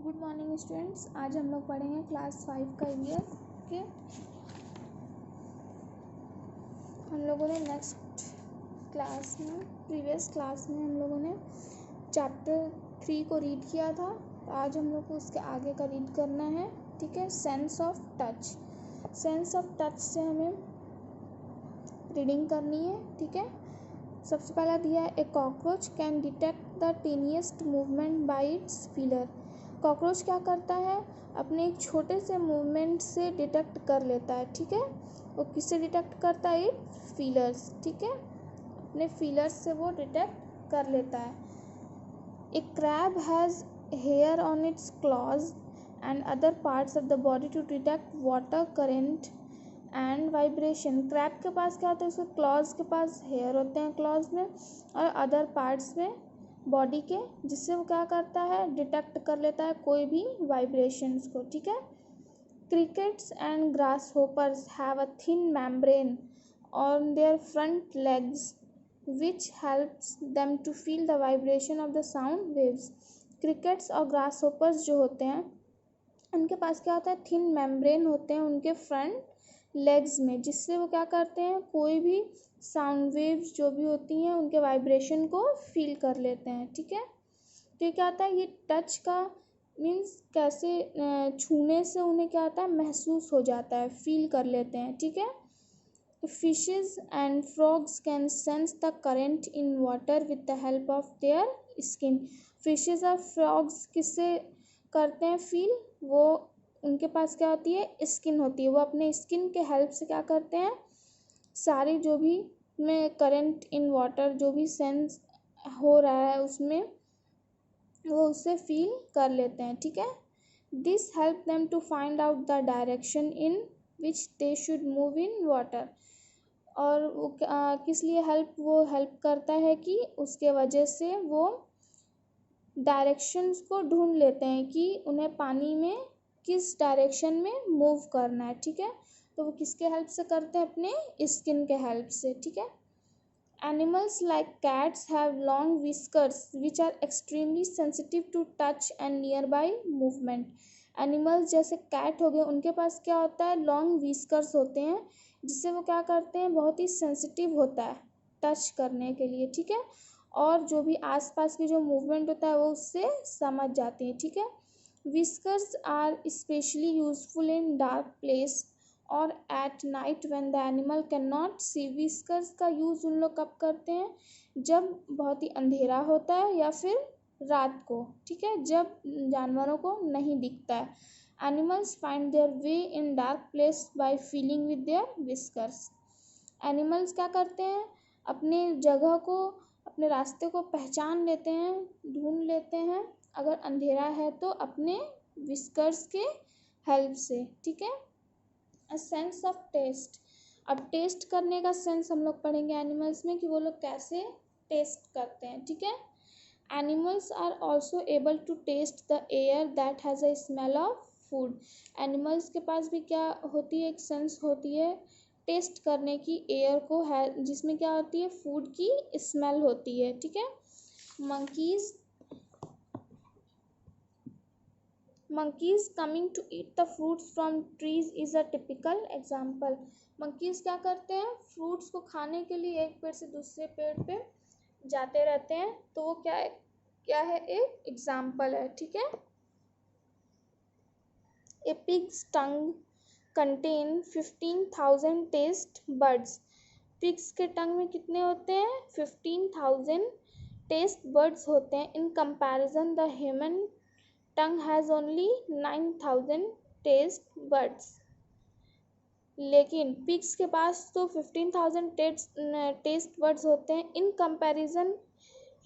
Good morning students. आज हम लोग पढ़ेंगे क्लास 5 का ईवीएस के। हम लोगों ने प्रीवियस क्लास में हम लोगों ने चैप्टर 3 को रीड किया था। तो आज हम लोग को उसके आगे का रीड करना है। ठीक है, sense of touch. Sense of touch से हमें रीडिंग करनी है। ठीक है, सबसे पहला दिया है, a cockroach can detect the tiniest movement by its feeler. Cockroach क्या करता है, अपने एक छोटे से मूवमेंट से डिटेक्ट कर लेता है। ठीक है, वो किससे डिटेक्ट करता है? It's feelers. ठीक है, अपने फीलर्स से वो डिटेक्ट कर लेता है। A crab has hair on its claws and other parts of the body to detect water current and vibration. Crab के पास क्या होता है? उसके क्लॉज के पास हेयर होते हैं क्लॉज में और अदर पार्ट्स में बॉडी के, जिससे वो क्या करता है? डिटेक्ट कर लेता है कोई भी वाइब्रेशंस को। ठीक है, crickets and grasshoppers have a thin membrane on their front legs which helps them to feel the vibration of the sound waves. Crickets और ग्रास होपर्स जो होते हैं उनके पास क्या होता है? थिन मेम्ब्रेन होते हैं उनके फ्रंट लेग्स में, जिससे वो क्या करते हैं? कोई भी साउंड वेव्स जो भी होती हैं उनके वाइब्रेशन को फील कर लेते हैं। ठीक है, तो ये क्या होता है? ये टच का मीन्स कैसे छूने से उन्हें क्या होता है? महसूस हो जाता है, फील कर लेते हैं। ठीक है, fishes and frogs can sense the current in water with the help of their skin. Fishes और फ्रॉग्स किससे करते हैं फील? वो उनके पास क्या होती है? स्किन होती है। वो अपने स्किन के हेल्प से क्या करते हैं? सारी जो भी में करंट इन वाटर जो भी सेंस हो रहा है उसमें वो उससे फील कर लेते हैं। ठीक है, this help them to find out the direction in which they should move in water. और वो किस लिए वो हेल्प करता है कि उसके वजह से वो डायरेक्शंस को ढूंढ लेते हैं कि उन्हें पानी में किस डायरेक्शन में मूव करना है। ठीक है, तो वो किसके हेल्प से करते हैं? अपने स्किन के हेल्प से। ठीक है, animals like cats have long whiskers which are extremely sensitive to touch and nearby movement. Animals जैसे कैट हो गए, उनके पास क्या होता है? लॉन्ग विस्कर्स होते हैं, जिससे वो क्या करते हैं? बहुत ही सेंसिटिव होता है टच करने के लिए। ठीक है, और जो भी आसपास की जो मूवमेंट होता है वो उससे समझ जाते हैं। ठीक है, whiskers are specially useful in dark place और at night when the animal can not see. Whiskers का यूज़ उन लोग कब करते हैं? जब बहुत ही अंधेरा होता है या फिर रात को। ठीक है, जब जानवरों को नहीं दिखता है। Animals find their way in dark place by feeling with their whiskers. Animals क्या करते हैं? अपने जगह को, अपने रास्ते को पहचान लेते हैं, ढूंढ लेते हैं अगर अंधेरा है तो, अपने विस्कर्स के हेल्प से। ठीक है, अ सेंस ऑफ टेस्ट। अब टेस्ट करने का सेंस हम लोग पढ़ेंगे एनिमल्स में कि वो लोग कैसे टेस्ट करते हैं। ठीक है, animals are also able to taste the air that has a smell of food. Animals के पास भी क्या होती है? एक सेंस होती है टेस्ट करने की एयर को, है जिसमें क्या होती है? फूड की स्मेल होती है। ठीक है, monkeys coming to eat the fruits from trees is a typical example। monkeys क्या करते हैं? फ्रूट्स को खाने के लिए एक पेड़ से दूसरे पेड़ पे जाते रहते हैं, तो वो क्या है? एक एग्जाम्पल है। ठीक है, ए pig's tongue contain 15,000 taste buds। Pigs के टंग में कितने होते हैं? 15,000 टेस्ट बर्ड्स होते हैं। In comparison the human tongue has only 9,000 taste buds. लेकिन पिग्स के पास तो 15,000 टेस्ट बर्ड्स होते हैं। इन कंपैरिजन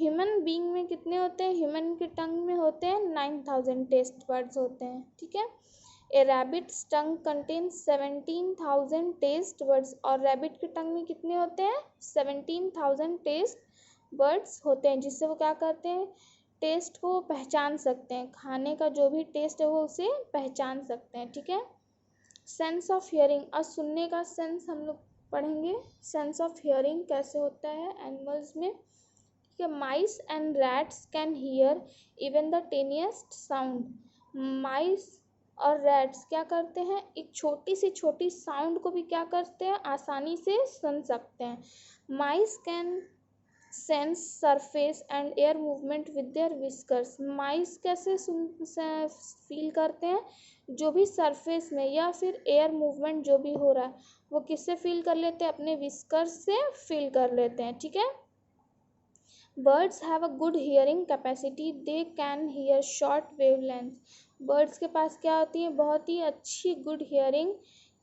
ह्यूमन बीइंग में कितने होते हैं? ह्यूमन के टंग में होते हैं 9,000 टेस्ट बर्ड्स होते हैं। ठीक है, ए रैबिट्स टंग कंटेन्स 17,000 टेस्ट बर्ड्स। और रैबिट के टंग में कितने होते हैं? 17,000 टेस्ट बर्ड्स होते हैं, जिससे वो क्या करते हैं? टेस्ट को पहचान सकते हैं, खाने का जो भी टेस्ट है वो उसे पहचान सकते हैं। ठीक है, सेंस ऑफ हियरिंग। और सुनने का सेंस हम लोग पढ़ेंगे। सेंस ऑफ हियरिंग कैसे होता है एनिमल्स में? ठीक है, mice and rats can hear even the tiniest sound. Mice और रैट्स क्या करते हैं, एक छोटी से छोटी साउंड को भी क्या करते हैं, आसानी से सुन सकते हैं। Mice can sense surface and air movement with their whiskers. Mice कैसे फील करते हैं, जो भी सरफेस में या फिर एयर मूवमेंट जो भी हो रहा है वो किससे फील कर लेते हैं, अपने विस्कर्स से फील कर लेते हैं, ठीक है। Birds have a good hearing capacity, they can hear short wave length. Birds के पास क्या होती है, बहुत ही अच्छी गुड हियरिंग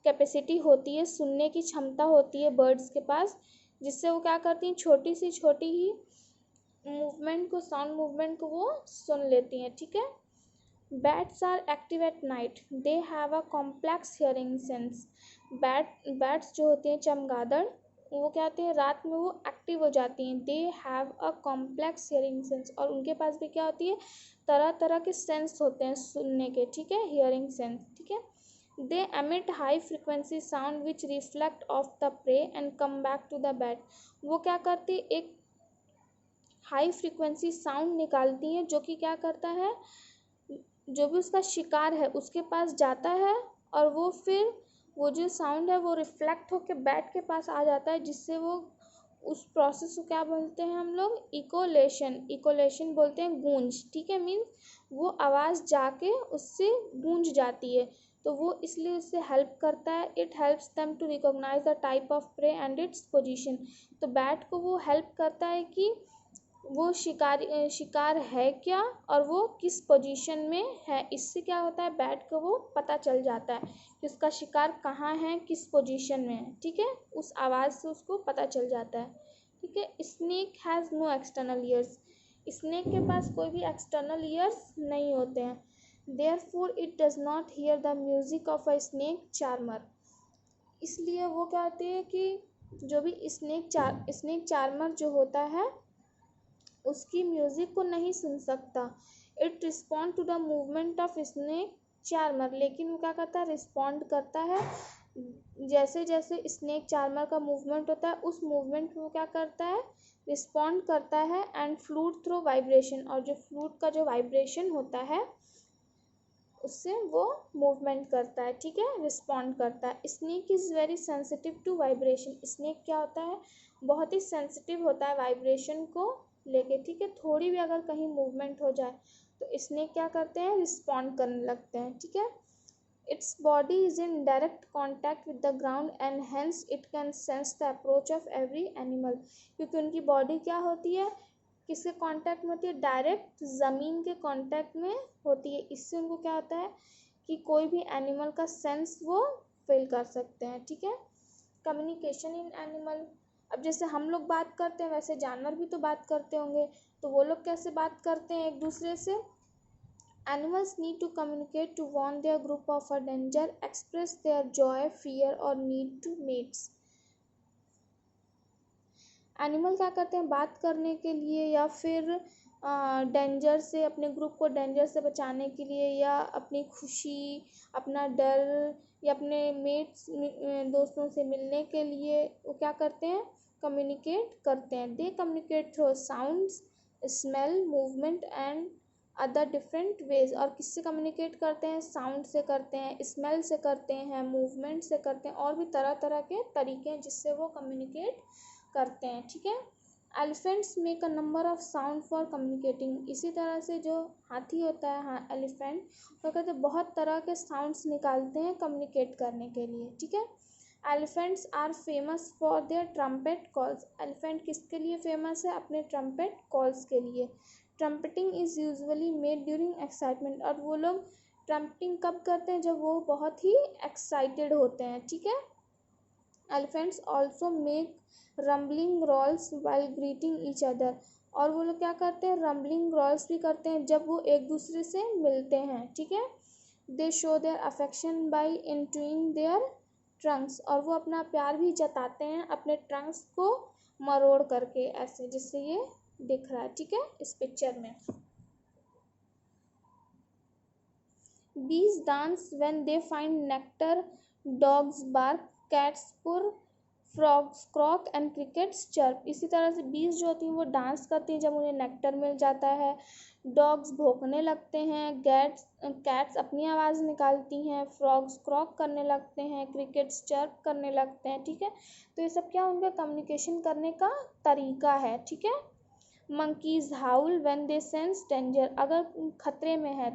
कैपेसिटी होती है, सुनने की क्षमता होती है बर्ड्स के पास, जिससे वो क्या करती हैं, छोटी सी छोटी ही मूवमेंट को, साउंड मूवमेंट को वो सुन लेती हैं, ठीक है। Bats are active at night, they have a complex hearing sense. Bats जो होते हैं चमगादड़, वो क्या होते हैं, रात में वो एक्टिव हो जाती हैं। दे have a complex hearing sense, और उनके पास भी क्या होती है, तरह तरह के सेंस होते हैं सुनने के, ठीक है, हियरिंग सेंस, ठीक है। They emit high frequency sound which reflect off the prey and come back to the bat. वो क्या करती है, एक हाई फ्रिक्वेंसी साउंड निकालती हैं, जो कि क्या करता है, जो भी उसका शिकार है उसके पास जाता है, और वो फिर वो जो साउंड है वो रिफ्लेक्ट होकर बैट के पास आ जाता है, जिससे वो उस प्रोसेस को क्या बोलते हैं हम लोग, इकोलेशन। इकोलेशन बोलते हैं गूंज, ठीक है, मीन्स वो आवाज़ जाके उससे गूंज जाती है, तो वो इसलिए उससे हेल्प करता है। It helps them to recognize the type of prey and its position. तो बैट को वो हेल्प करता है कि वो शिकार है क्या और वो किस पोजीशन में है। इससे क्या होता है, बैट को वो पता चल जाता है कि उसका शिकार कहाँ है, किस पोजीशन में है, ठीक है, उस आवाज़ से उसको पता चल जाता है, ठीक है। Snake has no external ears, snake के पास कोई भी एक्सटर्नल ईयर्स नहीं होते हैं। Therefore it does not hear the music of a snake charmer. इसलिए वो क्या होती है कि जो भी स्नेक चार्मर जो होता है उसकी म्यूज़िक को नहीं सुन सकता। It respond to the movement of snake charmer, लेकिन वो क्या करता है, रिस्पॉन्ड करता है, जैसे जैसे स्नेक चार्मर का मूवमेंट होता है उस मूवमेंट को क्या करता है, रिस्पॉन्ड करता है। एंड फ्लूट थ्रू वाइब्रेशन, और जो फ्लूट का जो वाइब्रेशन होता है उससे वो मूवमेंट करता है, ठीक है, रिस्पॉन्ड करता है। Snake is very sensitive to vibration. Snake क्या होता है, बहुत ही सेंसिटिव होता है वाइब्रेशन को लेके, ठीक है, थोड़ी भी अगर कहीं मूवमेंट हो जाए तो स्नेक क्या करते हैं, रिस्पॉन्ड करने लगते हैं, ठीक है। Its body is in direct contact with the ground and hence it can sense the approach of every animal. क्योंकि उनकी बॉडी क्या होती है, किसके कांटेक्ट में होती है, डायरेक्ट ज़मीन के कांटेक्ट में होती है। इससे उनको क्या होता है कि कोई भी एनिमल का सेंस वो फील कर सकते हैं, ठीक है। कम्युनिकेशन इन एनिमल, अब जैसे हम लोग बात करते हैं वैसे जानवर भी तो बात करते होंगे, तो वो लोग कैसे बात करते हैं एक दूसरे से। Animals need to communicate to warn their group of a danger, express their joy, fear और नीड टू मेट्स। एनिमल क्या करते हैं, बात करने के लिए या फिर डेंजर से, अपने ग्रुप को डेंजर से बचाने के लिए, या अपनी खुशी, अपना डर, या अपने मेट्स दोस्तों से मिलने के लिए वो क्या करते हैं, कम्युनिकेट करते हैं। दे communicate through sounds, smell, movement and other different ways. और किससे कम्युनिकेट करते हैं, साउंड से करते हैं, स्मेल से करते हैं, मूवमेंट से करते हैं, और भी तरह तरह के तरीके हैं जिससे वो कम्युनिकेट करते हैं, ठीक है। Elephants make a number of sound for communicating. इसी तरह से जो हाथी होता है, हाँ एलिफेंट, वो कहते हैं बहुत तरह के साउंड्स निकालते हैं कम्युनिकेट करने के लिए, ठीक है। Elephants are famous for their trumpet calls. Elephant किसके लिए फेमस है, अपने ट्रम्पेट कॉल्स के लिए। Trumpeting is usually made during excitement, और वो लोग ट्रम्पेटिंग कब करते हैं, जब वो बहुत ही एक्साइटेड होते हैं, ठीक है। Elephants also make rumbling roars while greeting each other, और वो लोग क्या करते हैं, रम्बलिंग रॉल्स भी करते हैं जब वो एक दूसरे से मिलते हैं, ठीक है। They show their affection by entwining their trunks, और वो अपना प्यार भी जताते हैं अपने ट्रंक्स को मरोड़ करके, ऐसे जिससे ये दिख रहा है, ठीक है, इस पिक्चर में। Bees dance when they find nectar, dogs bark, cats purr, frogs croak and crickets chirp. इसी तरह से बीज जो होती हैं वो डांस करती हैं जब उन्हें नेक्टर मिल जाता है। डॉग्स भौंकने लगते हैं, कैट्स अपनी आवाज़ निकालती हैं, फ्रॉग्स क्रॉक करने लगते हैं, क्रिकेट्स चर्प करने लगते हैं। ठीक है, तो ये सब क्या उनका कम्युनिकेशन करने का तरीका है। ठीक है, monkeys howl when they sense danger. अगर खतरे में है,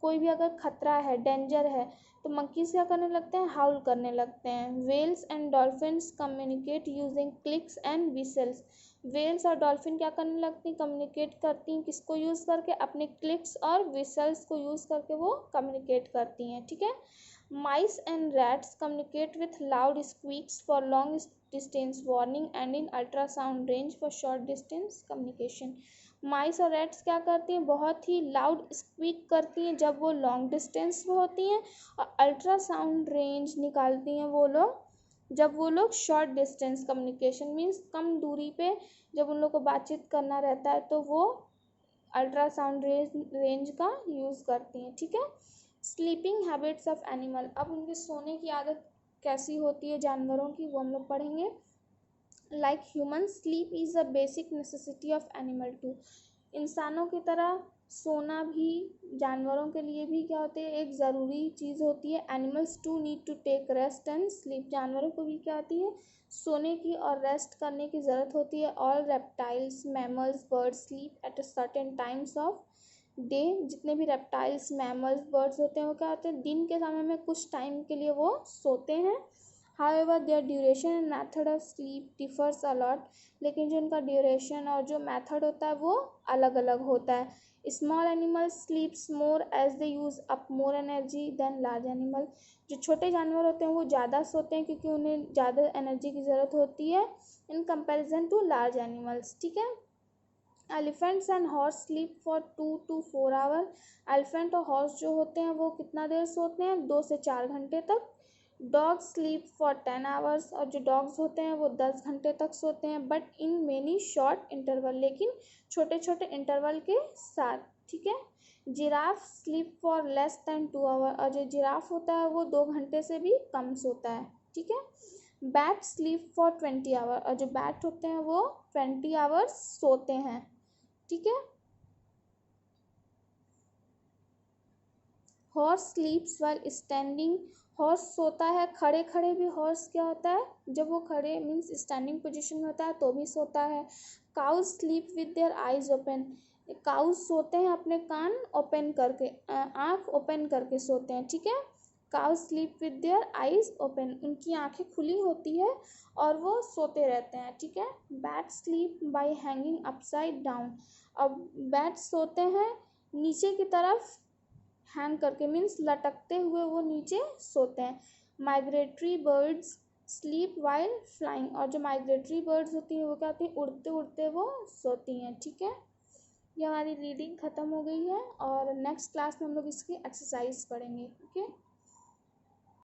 कोई भी अगर खतरा है, डेंजर है, तो मंकीज क्या करने लगते हैं, हाउल करने लगते हैं। Whales and dolphins communicate using clicks and whistles. Whales और डॉल्फिन क्या करने लगती हैं, कम्युनिकेट करती हैं, किसको यूज़ करके, अपने क्लिक्स और विसल्स को यूज़ करके वो कम्युनिकेट करती हैं। ठीक है, mice and rats communicate with loud squeaks for long distance warning and in ultrasound range for short distance communication. Mice और रैट्स क्या करती हैं, बहुत ही लाउड स्क्वीक करती हैं जब वो लॉन्ग डिस्टेंस में होती हैं, और अल्ट्रासाउंड रेंज निकालती हैं वो लोग जब वो लोग शॉर्ट डिस्टेंस कम्युनिकेशन मीन्स कम दूरी पे जब उन लोग को बातचीत करना रहता है तो वो अल्ट्रासाउंड रेंज का यूज़ करती हैं। ठीक है, स्लीपिंग हैबिट्स ऑफ एनिमल। अब उनके सोने की आदत कैसी होती है जानवरों की, वो हम लोग पढ़ेंगे। Like human sleep is a basic necessity of animal too. इंसानों की तरह सोना भी जानवरों के लिए भी क्या होते हैं, एक ज़रूरी चीज़ होती है। Animals too need to take rest and sleep. जानवरों को भी क्या होती है, सोने की और रेस्ट करने की ज़रूरत होती है। All reptiles, mammals, birds sleep at a certain times of day. जितने भी रेप्टाइल्स, मैमल्स, बर्ड्स होते हैं वो क्या होते हैं, दिन के समय में कुछ टाइम के लिए वो सोते हैं। However, their duration and method of sleep differs a lot. लेकिन जो उनका ड्यूरेशन और जो मेथड होता है वो अलग अलग होता है। Small animals sleeps more as they use up more energy than large animal. जो छोटे जानवर होते हैं वो ज़्यादा सोते हैं क्योंकि उन्हें ज़्यादा एनर्जी की ज़रूरत होती है in comparison to large animals. ठीक है, elephants and horse sleep for 2 to 4 hour. Elephant और हॉर्स जो होते हैं वो कितना देर सोते हैं, 2 से 4 घंटे तक। Dog sleep for 10 hours. और जो डॉग्स होते हैं वो 10 घंटे तक सोते हैं, but in many short interval, लेकिन छोटे छोटे इंटरवल के साथ। ठीक है, giraffe sleep for less than 2 hour. और जो जिराफ होता है वो 2 घंटे से भी कम सोता है। ठीक है, बैट स्लीप फॉर 20 आवर। और जो बैट होते हैं वो 20 आवर्स सोते हैं। ठीक है, हॉर्स स्लीप्स वाइल स्टैंडिंग। हॉर्स सोता है खड़े खड़े भी। हॉर्स क्या होता है, जब वो खड़े मीन्स स्टैंडिंग पोजीशन में होता है तो भी सोता है। Cows sleep with their eyes open. Cows सोते हैं अपने कान ओपन करके, आँख ओपन करके सोते हैं। ठीक है, cows sleep with their eyes open. उनकी आँखें खुली होती है और वो सोते रहते हैं। ठीक है, bat sleep by hanging upside down. अब बैट सोते हैं नीचे की तरफ हैंग करके मीन्स लटकते हुए वो नीचे सोते हैं। Migratory birds sleep while flying. और जो माइग्रेटरी बर्ड्स होती हैं वो क्या होती हैं, उड़ते उड़ते वो सोती हैं। ठीक है, ये हमारी रीडिंग ख़त्म हो गई है और नेक्स्ट क्लास में हम लोग इसकी एक्सरसाइज पढ़ेंगे। ओके।